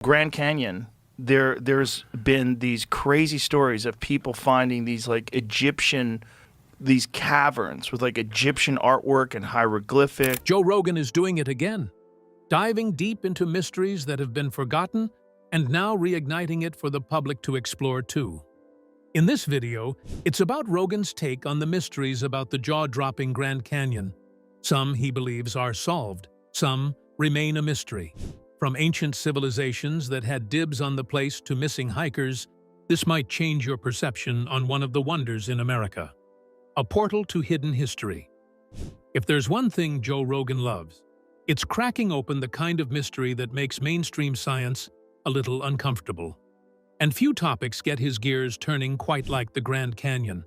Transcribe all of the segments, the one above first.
Grand Canyon, there's been these crazy stories of people finding these like these caverns with like Egyptian artwork and hieroglyphic. Joe Rogan is doing it again, diving deep into mysteries that have been forgotten and now reigniting it for the public to explore too. In this video, it's about Rogan's take on the mysteries about the jaw-dropping Grand Canyon. Some he believes are solved, some remain a mystery. From ancient civilizations that had dibs on the place to missing hikers, this might change your perception on one of the wonders in America. A portal to hidden history. If there's one thing Joe Rogan loves, it's cracking open the kind of mystery that makes mainstream science a little uncomfortable. And few topics get his gears turning quite like the Grand Canyon,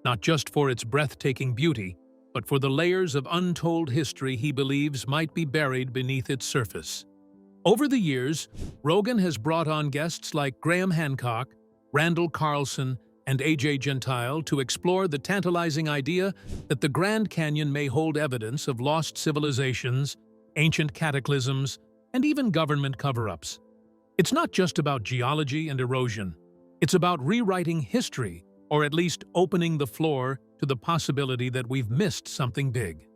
not just for its breathtaking beauty, but for the layers of untold history he believes might be buried beneath its surface. Over the years, Rogan has brought on guests like Graham Hancock, Randall Carlson, and AJ Gentile to explore the tantalizing idea that the Grand Canyon may hold evidence of lost civilizations, ancient cataclysms, and even government cover-ups. It's not just about geology and erosion. It's about rewriting history, or at least opening the floor to the possibility that we've missed something big.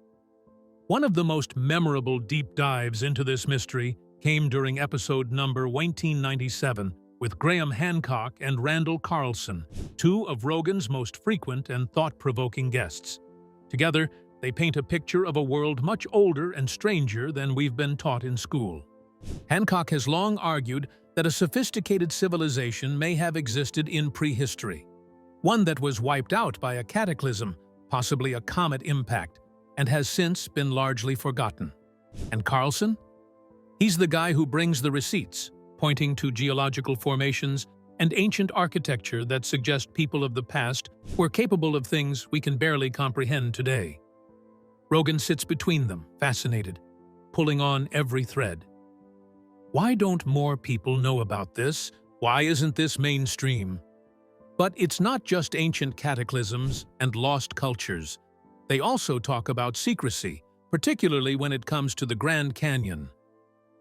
One of the most memorable deep dives into this mystery came during episode number 1997 with Graham Hancock and Randall Carlson, two of Rogan's most frequent and thought-provoking guests. Together, they paint a picture of a world much older and stranger than we've been taught in school. Hancock has long argued that a sophisticated civilization may have existed in prehistory, one that was wiped out by a cataclysm, possibly a comet impact, and has since been largely forgotten. And Carlson? He's the guy who brings the receipts, pointing to geological formations and ancient architecture that suggest people of the past were capable of things we can barely comprehend today. Rogan sits between them, fascinated, pulling on every thread. Why don't more people know about this? Why isn't this mainstream? But it's not just ancient cataclysms and lost cultures. They also talk about secrecy, particularly when it comes to the Grand Canyon.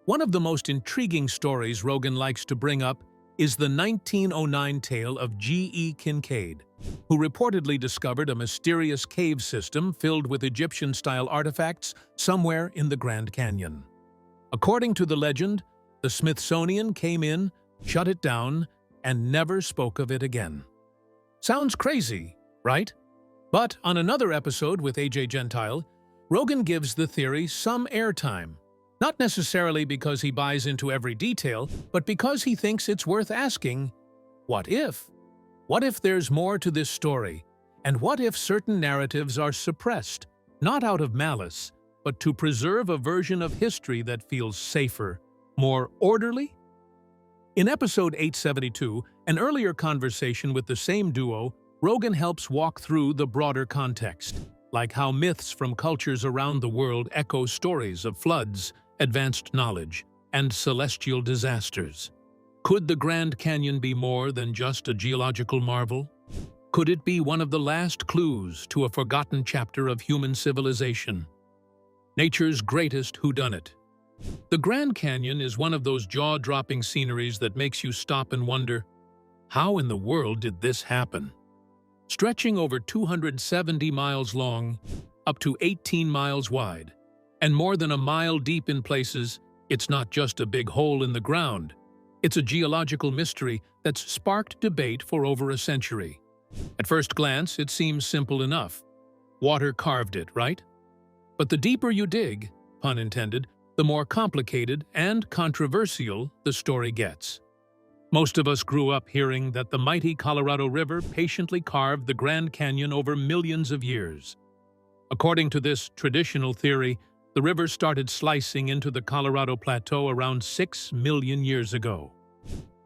One of the most intriguing stories Rogan likes to bring up is the 1909 tale of G.E. Kincaid, who reportedly discovered a mysterious cave system filled with Egyptian-style artifacts somewhere in the Grand Canyon. According to the legend, the Smithsonian came in, shut it down, and never spoke of it again. Sounds crazy, right? But on another episode with AJ Gentile, Rogan gives the theory some airtime. Not necessarily because he buys into every detail, but because he thinks it's worth asking, what if? What if there's more to this story? And what if certain narratives are suppressed, not out of malice, but to preserve a version of history that feels safer, more orderly? In episode 872, an earlier conversation with the same duo, Rogan helps walk through the broader context, like how myths from cultures around the world echo stories of floods, advanced knowledge, and celestial disasters. Could the Grand Canyon be more than just a geological marvel? Could it be one of the last clues to a forgotten chapter of human civilization? Nature's greatest whodunit. The Grand Canyon is one of those jaw-dropping sceneries that makes you stop and wonder, how in the world did this happen? Stretching over 270 miles long, up to 18 miles wide, and more than a mile deep in places, it's not just a big hole in the ground. It's a geological mystery that's sparked debate for over a century. At first glance, it seems simple enough. Water carved it, right? But the deeper you dig, pun intended, the more complicated and controversial the story gets. Most of us grew up hearing that the mighty Colorado River patiently carved the Grand Canyon over millions of years. According to this traditional theory, the river started slicing into the Colorado Plateau around 6 million years ago.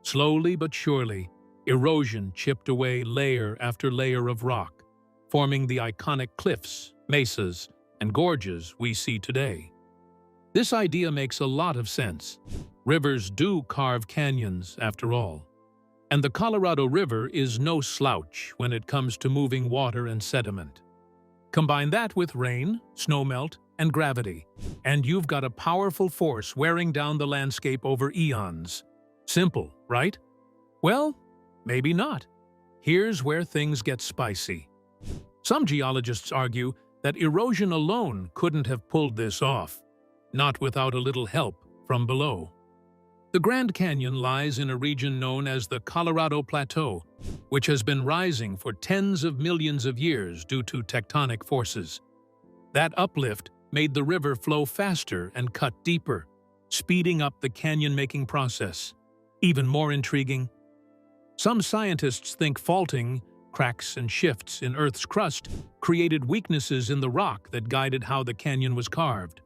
Slowly but surely, erosion chipped away layer after layer of rock, forming the iconic cliffs, mesas, and gorges we see today. This idea makes a lot of sense. Rivers do carve canyons, after all. And the Colorado River is no slouch when it comes to moving water and sediment. Combine that with rain, snowmelt, and gravity, and you've got a powerful force wearing down the landscape over eons. Simple, right? Well, maybe not. Here's where things get spicy. Some geologists argue that erosion alone couldn't have pulled this off, not without a little help from below. The Grand Canyon lies in a region known as the Colorado Plateau, which has been rising for tens of millions of years due to tectonic forces. That uplift made the river flow faster and cut deeper, speeding up the canyon-making process. Even more intriguing, some scientists think faulting, cracks and shifts in Earth's crust created weaknesses in the rock that guided how the canyon was carved.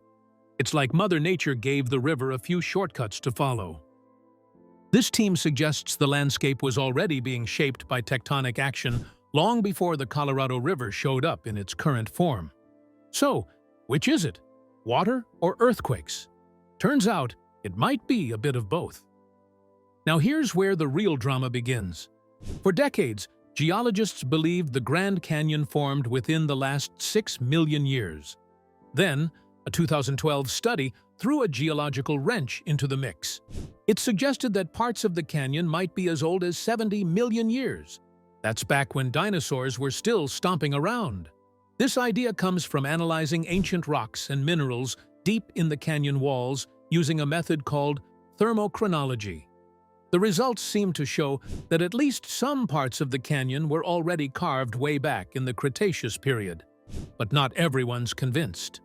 It's like Mother Nature gave the river a few shortcuts to follow. This team suggests the landscape was already being shaped by tectonic action long before the Colorado River showed up in its current form. So, which is it? Water or earthquakes? Turns out, it might be a bit of both. Now here's where the real drama begins. For decades, geologists believed the Grand Canyon formed within the last 6 million years. Then, a 2012 study threw a geological wrench into the mix. It suggested that parts of the canyon might be as old as 70 million years. That's back when dinosaurs were still stomping around. This idea comes from analyzing ancient rocks and minerals deep in the canyon walls using a method called thermochronology. The results seem to show that at least some parts of the canyon were already carved way back in the Cretaceous period. But not everyone's convinced.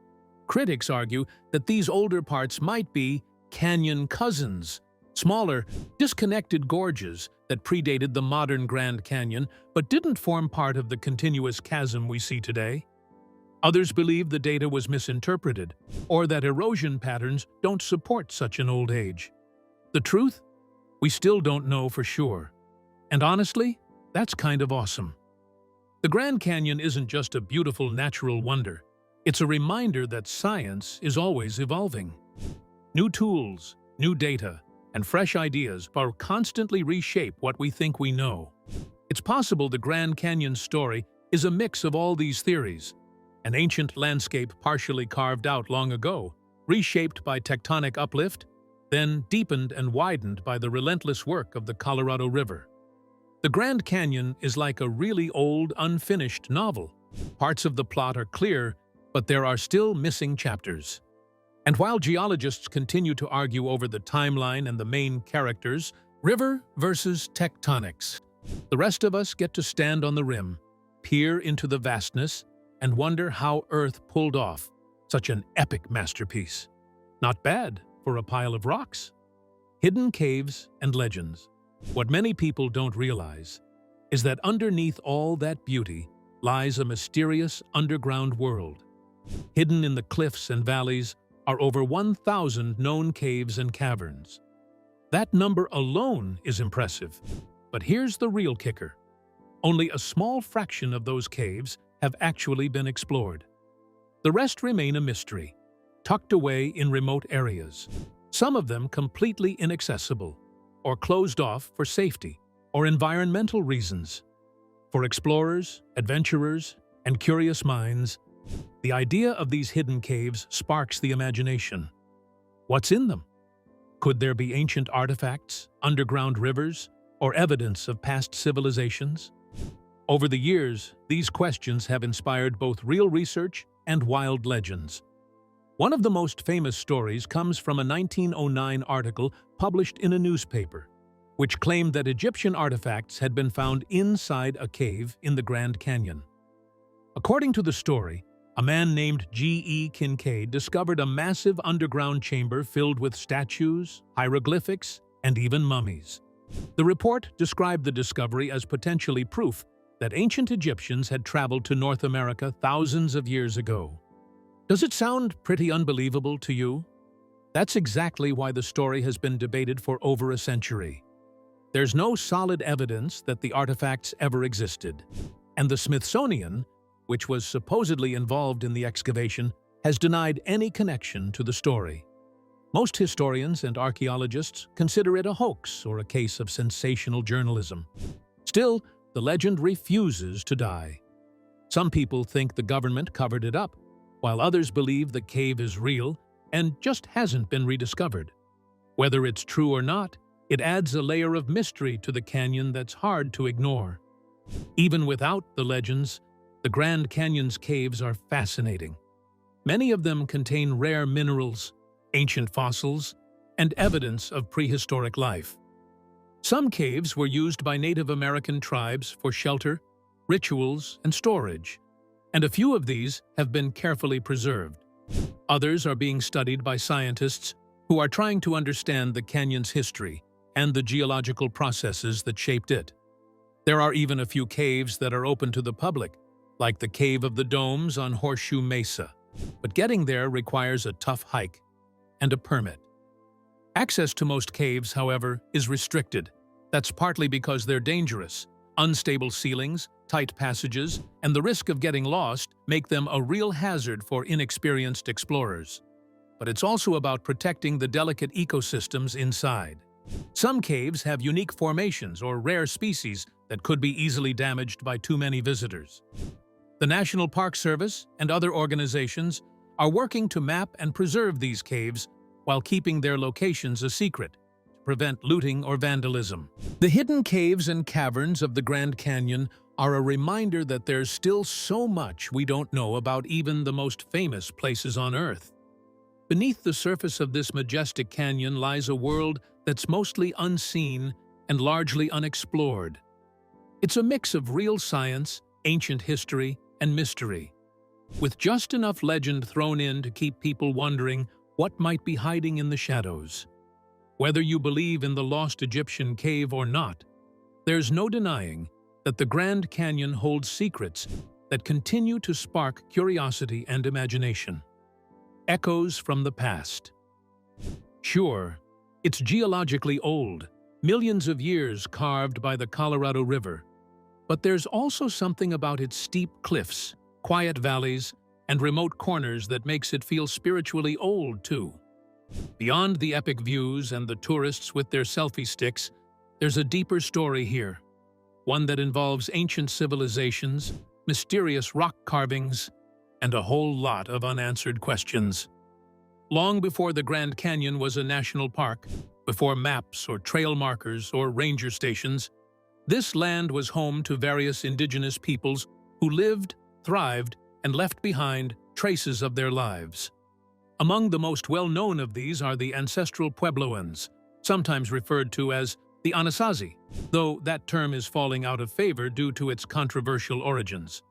Critics argue that these older parts might be canyon cousins, smaller, disconnected gorges that predated the modern Grand Canyon but didn't form part of the continuous chasm we see today. Others believe the data was misinterpreted, or that erosion patterns don't support such an old age. The truth? We still don't know for sure. And honestly, that's kind of awesome. The Grand Canyon isn't just a beautiful natural wonder. It's a reminder that science is always evolving. New tools, new data, and fresh ideas are constantly reshape what we think we know. It's possible the Grand Canyon story is a mix of all these theories. An ancient landscape partially carved out long ago, reshaped by tectonic uplift, then deepened and widened by the relentless work of the Colorado River. The Grand Canyon is like a really old, unfinished novel. Parts of the plot are clear, but there are still missing chapters. And while geologists continue to argue over the timeline and the main characters, river versus tectonics, the rest of us get to stand on the rim, peer into the vastness, and wonder how Earth pulled off such an epic masterpiece. Not bad for a pile of rocks. Hidden caves and legends. What many people don't realize is that underneath all that beauty lies a mysterious underground world. Hidden in the cliffs and valleys are over 1,000 known caves and caverns. That number alone is impressive. But here's the real kicker. Only a small fraction of those caves have actually been explored. The rest remain a mystery, tucked away in remote areas, some of them completely inaccessible, or closed off for safety or environmental reasons. For explorers, adventurers, and curious minds, the idea of these hidden caves sparks the imagination. What's in them? Could there be ancient artifacts, underground rivers, or evidence of past civilizations? Over the years, these questions have inspired both real research and wild legends. One of the most famous stories comes from a 1909 article published in a newspaper, which claimed that Egyptian artifacts had been found inside a cave in the Grand Canyon. According to the story, a man named G.E. Kincaid discovered a massive underground chamber filled with statues, hieroglyphics, and even mummies. The report described the discovery as potentially proof that ancient Egyptians had traveled to North America thousands of years ago. Does it sound pretty unbelievable to you? That's exactly why the story has been debated for over a century. There's no solid evidence that the artifacts ever existed, and the Smithsonian, which was supposedly involved in the excavation, has denied any connection to the story. Most historians and archaeologists consider it a hoax or a case of sensational journalism. Still, the legend refuses to die. Some people think the government covered it up, while others believe the cave is real and just hasn't been rediscovered. Whether it's true or not, It adds a layer of mystery to the canyon that's hard to ignore. Even without the legends, the Grand Canyon's caves are fascinating. Many of them contain rare minerals, ancient fossils, and evidence of prehistoric life. Some caves were used by Native American tribes for shelter, rituals, and storage, and a few of these have been carefully preserved. Others are being studied by scientists who are trying to understand the canyon's history and the geological processes that shaped it. There are even a few caves that are open to the public, like the Cave of the Domes on Horseshoe Mesa, but getting there requires a tough hike and a permit. Access to most caves, however, is restricted. That's partly because they're dangerous. Unstable ceilings, tight passages, and the risk of getting lost make them a real hazard for inexperienced explorers. But it's also about protecting the delicate ecosystems inside. Some caves have unique formations or rare species that could be easily damaged by too many visitors. The National Park Service and other organizations are working to map and preserve these caves while keeping their locations a secret to prevent looting or vandalism. The hidden caves and caverns of the Grand Canyon are a reminder that there's still so much we don't know about even the most famous places on Earth. Beneath the surface of this majestic canyon lies a world that's mostly unseen and largely unexplored. It's a mix of real science, ancient history, and mystery, with just enough legend thrown in to keep people wondering what might be hiding in the shadows. Whether you believe in the lost Egyptian cave or not, there's no denying that the Grand Canyon holds secrets that continue to spark curiosity and imagination. Echoes from the past. Sure, it's geologically old, millions of years carved by the Colorado River, but there's also something about its steep cliffs, quiet valleys, and remote corners that makes it feel spiritually old, too. Beyond the epic views and the tourists with their selfie sticks, there's a deeper story here, one that involves ancient civilizations, mysterious rock carvings, and a whole lot of unanswered questions. Long before the Grand Canyon was a national park, before maps or trail markers or ranger stations, this land was home to various indigenous peoples who lived, thrived, and left behind traces of their lives. Among the most well-known of these are the ancestral Puebloans, sometimes referred to as the Anasazi, though that term is falling out of favor due to its controversial origins.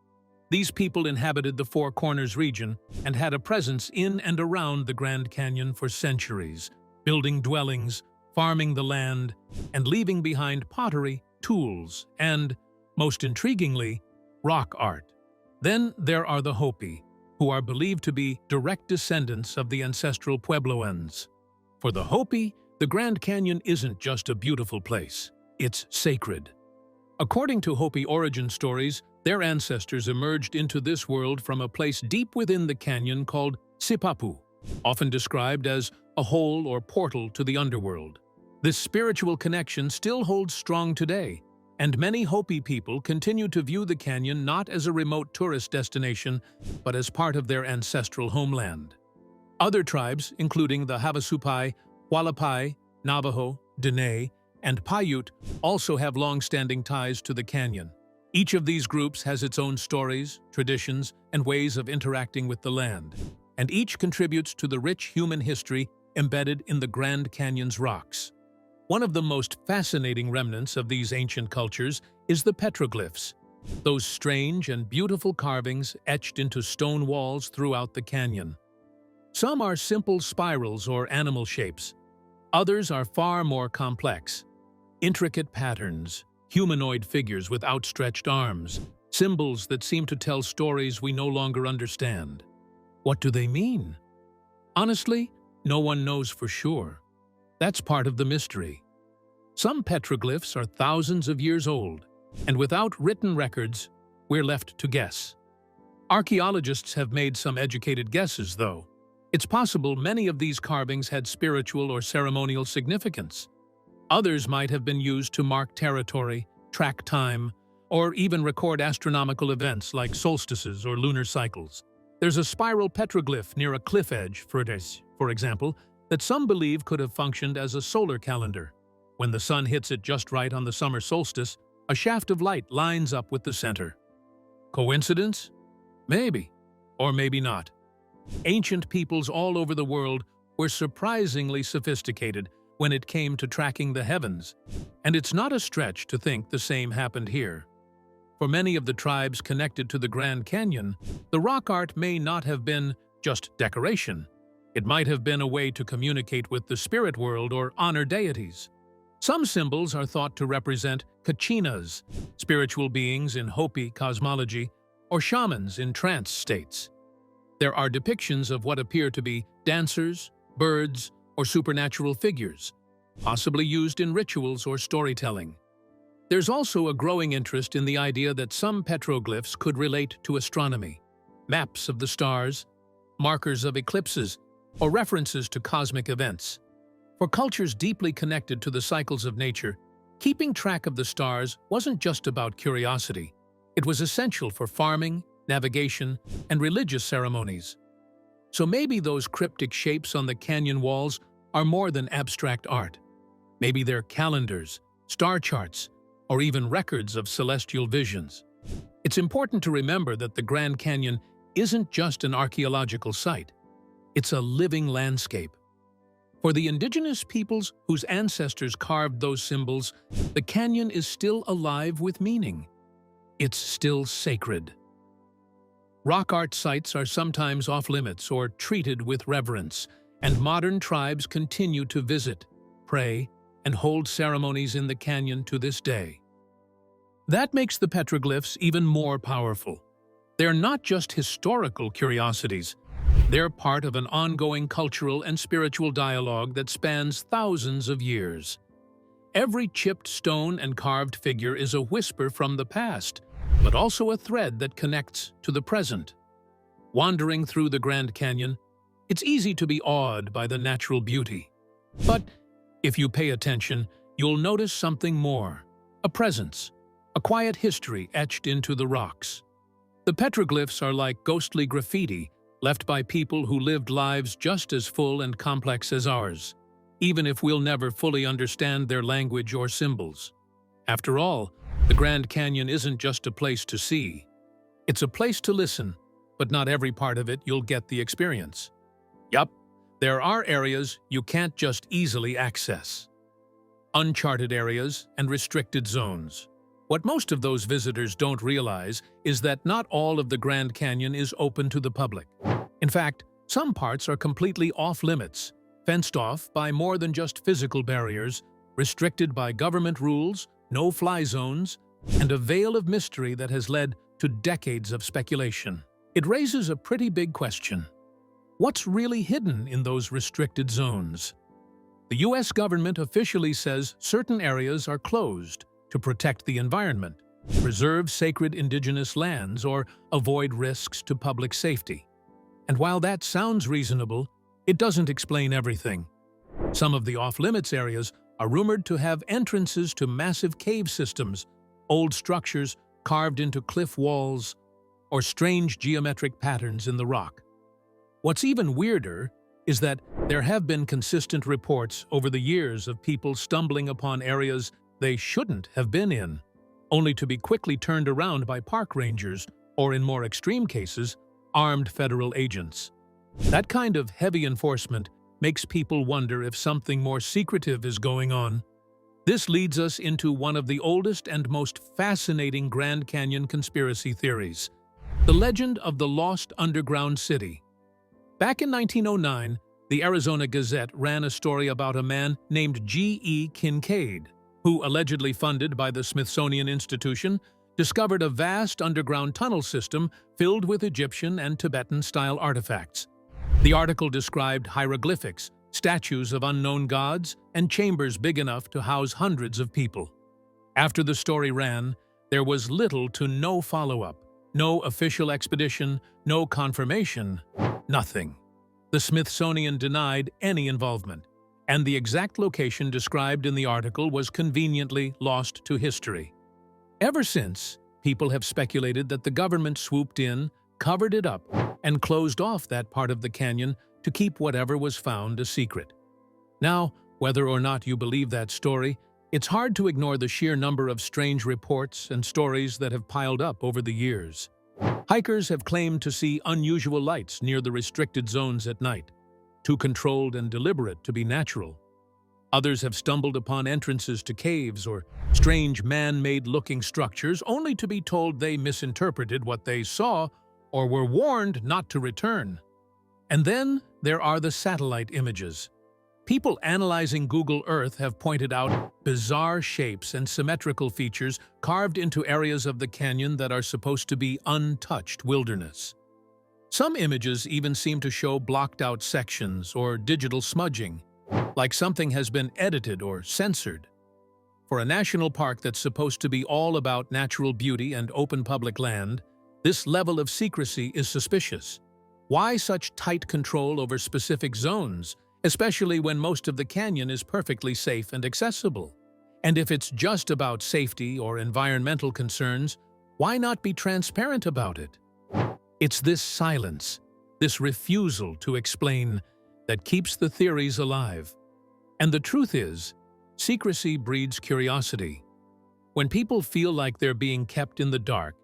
These people inhabited the Four Corners region and had a presence in and around the Grand Canyon for centuries, building dwellings, farming the land, and leaving behind pottery, tools, and, most intriguingly, rock art. Then there are the Hopi, who are believed to be direct descendants of the ancestral Puebloans. For the Hopi, the Grand Canyon isn't just a beautiful place, it's sacred. According to Hopi origin stories, their ancestors emerged into this world from a place deep within the canyon called Sipapu, often described as a hole or portal to the underworld. This spiritual connection still holds strong today, and many Hopi people continue to view the canyon not as a remote tourist destination, but as part of their ancestral homeland. Other tribes, including the Havasupai, Hualapai, Navajo, Dene, and Paiute, also have long-standing ties to the canyon. Each of these groups has its own stories, traditions, and ways of interacting with the land, and each contributes to the rich human history embedded in the Grand Canyon's rocks. One of the most fascinating remnants of these ancient cultures is the petroglyphs, those strange and beautiful carvings etched into stone walls throughout the canyon. Some are simple spirals or animal shapes. Others are far more complex. Intricate patterns, humanoid figures with outstretched arms, symbols that seem to tell stories we no longer understand. What do they mean? Honestly, no one knows for sure. That's part of the mystery. Some petroglyphs are thousands of years old, and without written records, we're left to guess. Archaeologists have made some educated guesses, though. It's possible many of these carvings had spiritual or ceremonial significance. Others might have been used to mark territory, track time, or even record astronomical events like solstices or lunar cycles. There's a spiral petroglyph near a cliff edge, for example, that some believe could have functioned as a solar calendar. When the sun hits it just right on the summer solstice, a shaft of light lines up with the center. Coincidence? Maybe, or maybe not. Ancient peoples all over the world were surprisingly sophisticated when it came to tracking the heavens, and it's not a stretch to think the same happened here. For many of the tribes connected to the Grand Canyon, the rock art may not have been just decoration. It might have been a way to communicate with the spirit world or honor deities. Some symbols are thought to represent kachinas, spiritual beings in Hopi cosmology, or shamans in trance states. There are depictions of what appear to be dancers, birds, or supernatural figures, possibly used in rituals or storytelling. There's also a growing interest in the idea that some petroglyphs could relate to astronomy, maps of the stars, markers of eclipses, or references to cosmic events. For cultures deeply connected to the cycles of nature, keeping track of the stars wasn't just about curiosity. It was essential for farming, navigation, and religious ceremonies. So maybe those cryptic shapes on the canyon walls are more than abstract art. Maybe they're calendars, star charts, or even records of celestial visions. It's important to remember that the Grand Canyon isn't just an archaeological site. It's a living landscape. For the indigenous peoples whose ancestors carved those symbols, the canyon is still alive with meaning. It's still sacred. Rock art sites are sometimes off-limits or treated with reverence, and modern tribes continue to visit, pray, and hold ceremonies in the canyon to this day. That makes the petroglyphs even more powerful. They're not just historical curiosities. They're part of an ongoing cultural and spiritual dialogue that spans thousands of years. Every chipped stone and carved figure is a whisper from the past, but also a thread that connects to the present. Wandering through the Grand Canyon, it's easy to be awed by the natural beauty. But if you pay attention, you'll notice something more: a presence, a quiet history etched into the rocks. The petroglyphs are like ghostly graffiti left by people who lived lives just as full and complex as ours, even if we'll never fully understand their language or symbols. After all, the Grand Canyon isn't just a place to see. It's a place to listen, but not every part of it you'll get the experience. Yup, there are areas you can't just easily access. Uncharted areas and restricted zones. What most of those visitors don't realize is that not all of the Grand Canyon is open to the public. In fact, some parts are completely off-limits, fenced off by more than just physical barriers, restricted by government rules, no-fly zones, and a veil of mystery that has led to decades of speculation. It raises a pretty big question. What's really hidden in those restricted zones? The U.S. government officially says certain areas are closed to protect the environment, preserve sacred indigenous lands, or avoid risks to public safety. And while that sounds reasonable, it doesn't explain everything. Some of the off-limits areas are rumored to have entrances to massive cave systems, old structures carved into cliff walls, or strange geometric patterns in the rock. What's even weirder is that there have been consistent reports over the years of people stumbling upon areas they shouldn't have been in, only to be quickly turned around by park rangers or, in more extreme cases, armed federal agents. That kind of heavy enforcement makes people wonder if something more secretive is going on. This leads us into one of the oldest and most fascinating Grand Canyon conspiracy theories: the legend of the lost underground city. Back in 1909, the Arizona Gazette ran a story about a man named G.E. Kincaid, who, allegedly funded by the Smithsonian Institution, discovered a vast underground tunnel system filled with Egyptian and Tibetan-style artifacts. The article described hieroglyphics, statues of unknown gods, and chambers big enough to house hundreds of people. After the story ran, there was little to no follow-up, no official expedition, no confirmation, nothing. The Smithsonian denied any involvement, and the exact location described in the article was conveniently lost to history. Ever since, people have speculated that the government swooped in, covered it up, and closed off that part of the canyon to keep whatever was found a secret. Now, whether or not you believe that story, It's hard to ignore the sheer number of strange reports and stories that have piled up over the years. Hikers have claimed to see unusual lights near the restricted zones at night, too controlled and deliberate to be natural. Others have stumbled upon entrances to caves or strange man-made looking structures only to be told they misinterpreted what they saw or were warned not to return. And then there are the satellite images. People analyzing Google Earth have pointed out bizarre shapes and symmetrical features carved into areas of the canyon that are supposed to be untouched wilderness. Some images even seem to show blocked-out sections or digital smudging, like something has been edited or censored. For a national park that's supposed to be all about natural beauty and open public land, this level of secrecy is suspicious. Why such tight control over specific zones, especially when most of the canyon is perfectly safe and accessible? And if it's just about safety or environmental concerns, why not be transparent about it? It's this silence, this refusal to explain, that keeps the theories alive. And the truth is, secrecy breeds curiosity. When people feel like they're being kept in the dark,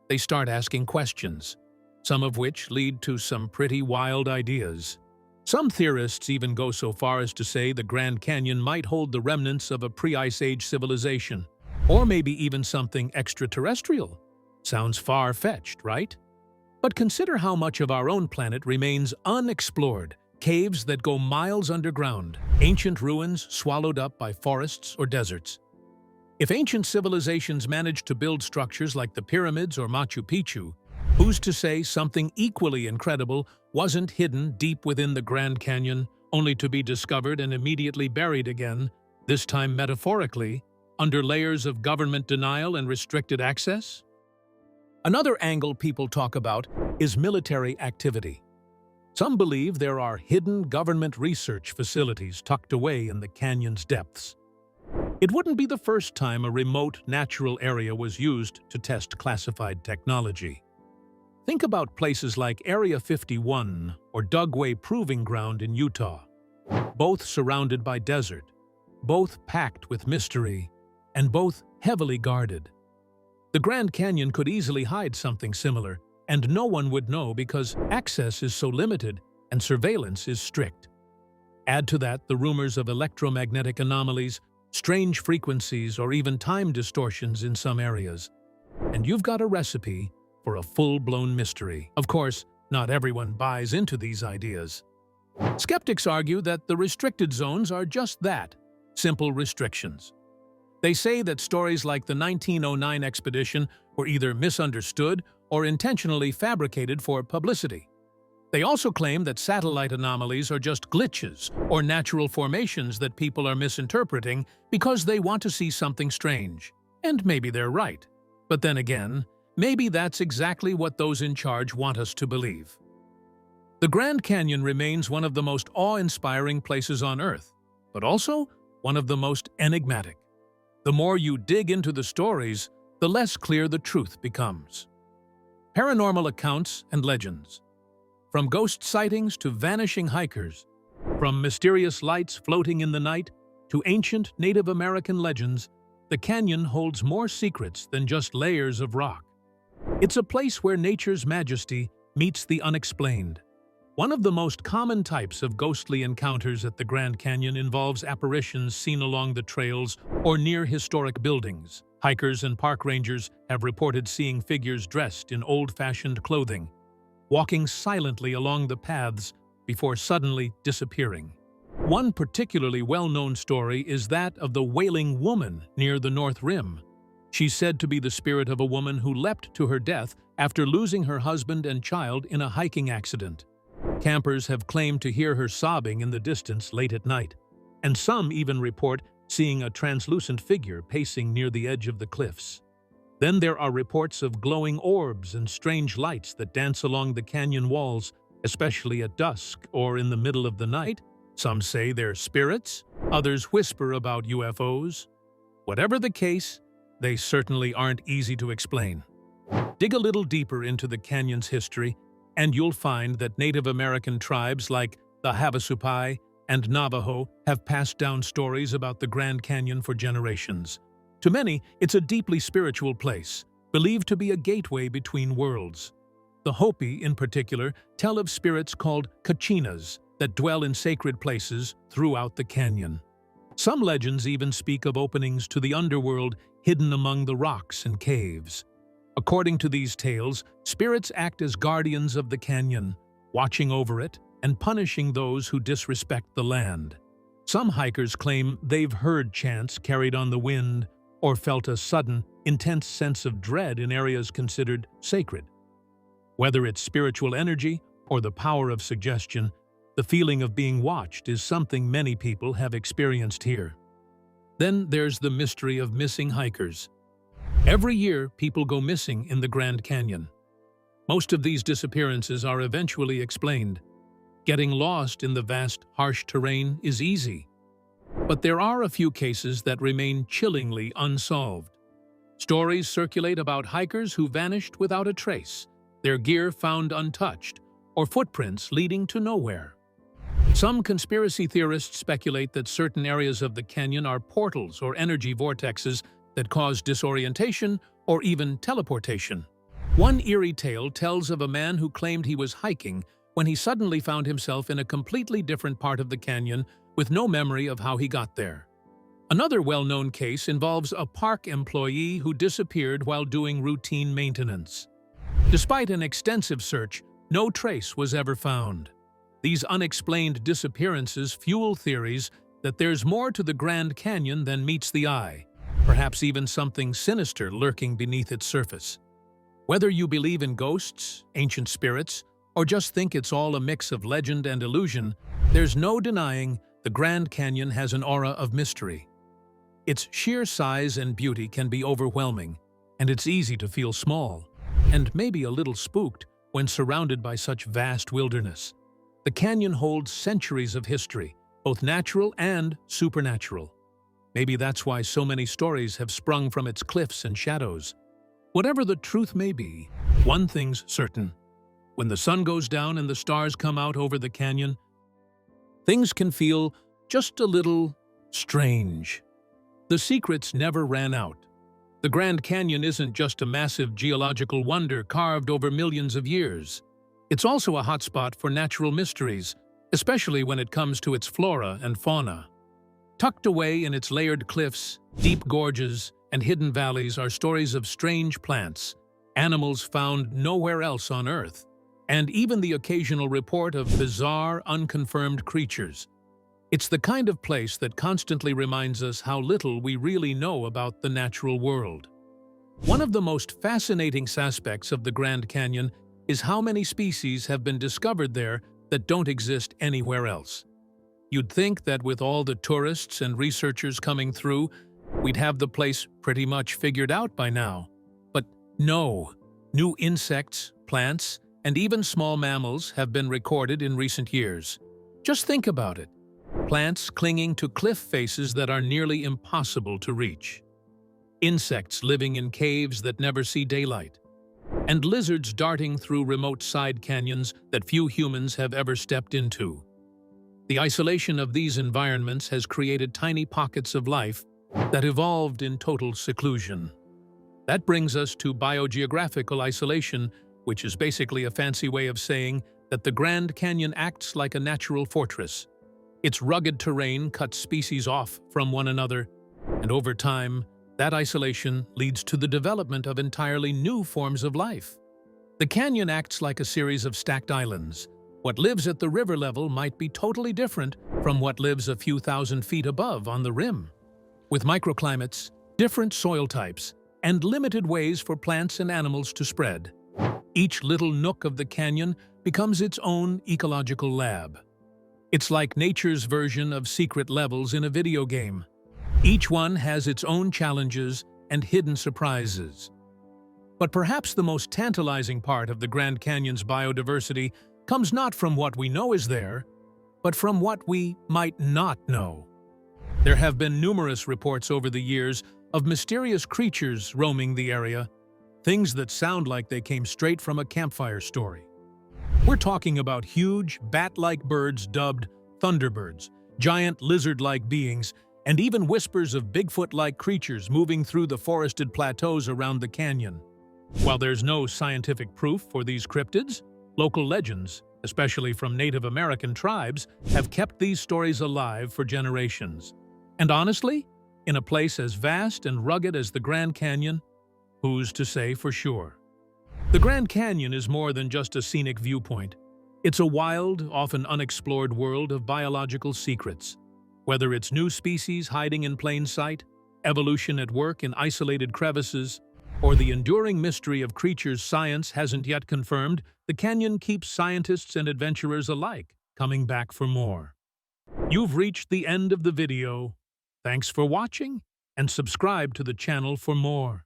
they start asking questions, some of which lead to some pretty wild ideas. Some theorists even go so far as to say the Grand Canyon might hold the remnants of a pre-Ice Age civilization, or maybe even something extraterrestrial. Sounds far-fetched, right? But consider how much of our own planet remains unexplored. Caves that go miles underground, ancient ruins swallowed up by forests or deserts. If ancient civilizations managed to build structures like the pyramids or Machu Picchu, who's to say something equally incredible wasn't hidden deep within the Grand Canyon, only to be discovered and immediately buried again, this time metaphorically, under layers of government denial and restricted access? Another angle people talk about is military activity. Some believe there are hidden government research facilities tucked away in the canyon's depths. It wouldn't be the first time a remote natural area was used to test classified technology. Think about places like Area 51 or Dugway Proving Ground in Utah, both surrounded by desert, both packed with mystery, and both heavily guarded. The Grand Canyon could easily hide something similar, and no one would know because access is so limited and surveillance is strict. Add to that the rumors of electromagnetic anomalies, strange frequencies, or even time distortions in some areas, and you've got a recipe for a full-blown mystery. Of course, not everyone buys into these ideas. Skeptics argue that the restricted zones are just that, simple restrictions. They say that stories like the 1909 expedition were either misunderstood or intentionally fabricated for publicity. They also claim that satellite anomalies are just glitches or natural formations that people are misinterpreting because they want to see something strange. And maybe they're right. But then again, maybe that's exactly what those in charge want us to believe. The Grand Canyon remains one of the most awe-inspiring places on Earth, but also one of the most enigmatic. The more you dig into the stories, the less clear the truth becomes. Paranormal accounts and legends. From ghost sightings to vanishing hikers, from mysterious lights floating in the night to ancient Native American legends, the canyon holds more secrets than just layers of rock. It's a place where nature's majesty meets the unexplained. One of the most common types of ghostly encounters at the Grand Canyon involves apparitions seen along the trails or near historic buildings. Hikers and park rangers have reported seeing figures dressed in old-fashioned clothing, walking silently along the paths before suddenly disappearing. One particularly well-known story is that of the Wailing Woman near the North Rim. She's said to be the spirit of a woman who leapt to her death after losing her husband and child in a hiking accident. Campers have claimed to hear her sobbing in the distance late at night, and some even report seeing a translucent figure pacing near the edge of the cliffs. Then there are reports of glowing orbs and strange lights that dance along the canyon walls, especially at dusk or in the middle of the night. Some say they're spirits, others whisper about UFOs. Whatever the case, they certainly aren't easy to explain. Dig a little deeper into the canyon's history, and you'll find that Native American tribes like the Havasupai and Navajo have passed down stories about the Grand Canyon for generations. To many, it's a deeply spiritual place, believed to be a gateway between worlds. The Hopi, in particular, tell of spirits called kachinas that dwell in sacred places throughout the canyon. Some legends even speak of openings to the underworld hidden among the rocks and caves. According to these tales, spirits act as guardians of the canyon, watching over it and punishing those who disrespect the land. Some hikers claim they've heard chants carried on the wind or felt a sudden, intense sense of dread in areas considered sacred. Whether it's spiritual energy or the power of suggestion, the feeling of being watched is something many people have experienced here. Then there's the mystery of missing hikers. Every year, people go missing in the Grand Canyon. Most of these disappearances are eventually explained. Getting lost in the vast, harsh terrain is easy. But there are a few cases that remain chillingly unsolved. Stories circulate about hikers who vanished without a trace, their gear found untouched, or footprints leading to nowhere. Some conspiracy theorists speculate that certain areas of the canyon are portals or energy vortexes that cause disorientation or even teleportation. One eerie tale tells of a man who claimed he was hiking when he suddenly found himself in a completely different part of the canyon with no memory of how he got there. Another well-known case involves a park employee who disappeared while doing routine maintenance. Despite an extensive search, no trace was ever found. These unexplained disappearances fuel theories that there's more to the Grand Canyon than meets the eye, perhaps even something sinister lurking beneath its surface. Whether you believe in ghosts, ancient spirits, or just think it's all a mix of legend and illusion, there's no denying the Grand Canyon has an aura of mystery. Its sheer size and beauty can be overwhelming, and it's easy to feel small, and maybe a little spooked when surrounded by such vast wilderness. The canyon holds centuries of history, both natural and supernatural. Maybe that's why so many stories have sprung from its cliffs and shadows. Whatever the truth may be, one thing's certain. When the sun goes down and the stars come out over the canyon, things can feel just a little strange. The secrets never ran out. The Grand Canyon isn't just a massive geological wonder carved over millions of years. It's also a hotspot for natural mysteries, especially when it comes to its flora and fauna. Tucked away in its layered cliffs, deep gorges, and hidden valleys are stories of strange plants, animals found nowhere else on Earth, and even the occasional report of bizarre, unconfirmed creatures. It's the kind of place that constantly reminds us how little we really know about the natural world. One of the most fascinating aspects of the Grand Canyon is how many species have been discovered there that don't exist anywhere else. You'd think that with all the tourists and researchers coming through, we'd have the place pretty much figured out by now. But no, new insects, plants, and even small mammals have been recorded in recent years. Just think about it. Plants clinging to cliff faces that are nearly impossible to reach. Insects living in caves that never see daylight. And lizards darting through remote side canyons that few humans have ever stepped into. The isolation of these environments has created tiny pockets of life that evolved in total seclusion. That brings us to biogeographical isolation, which is basically a fancy way of saying that the Grand Canyon acts like a natural fortress. Its rugged terrain cuts species off from one another, and over time, that isolation leads to the development of entirely new forms of life. The canyon acts like a series of stacked islands. What lives at the river level might be totally different from what lives a few thousand feet above on the rim. With microclimates, different soil types, and limited ways for plants and animals to spread, each little nook of the canyon becomes its own ecological lab. It's like nature's version of secret levels in a video game. Each one has its own challenges and hidden surprises. But perhaps the most tantalizing part of the Grand Canyon's biodiversity comes not from what we know is there, but from what we might not know. There have been numerous reports over the years of mysterious creatures roaming the area, things that sound like they came straight from a campfire story. We're talking about huge, bat-like birds dubbed thunderbirds giant lizard-like beings, and even whispers of Bigfoot-like creatures moving through the forested plateaus around the canyon. While there's no scientific proof for these cryptids, local legends, especially from Native American tribes, have kept these stories alive for generations. And honestly, in a place as vast and rugged as the Grand Canyon, who's to say for sure? The Grand Canyon is more than just a scenic viewpoint. It's a wild, often unexplored world of biological secrets. Whether it's new species hiding in plain sight, evolution at work in isolated crevices, or the enduring mystery of creatures science hasn't yet confirmed, the canyon keeps scientists and adventurers alike coming back for more. You've reached the end of the video. Thanks for watching, and subscribe to the channel for more.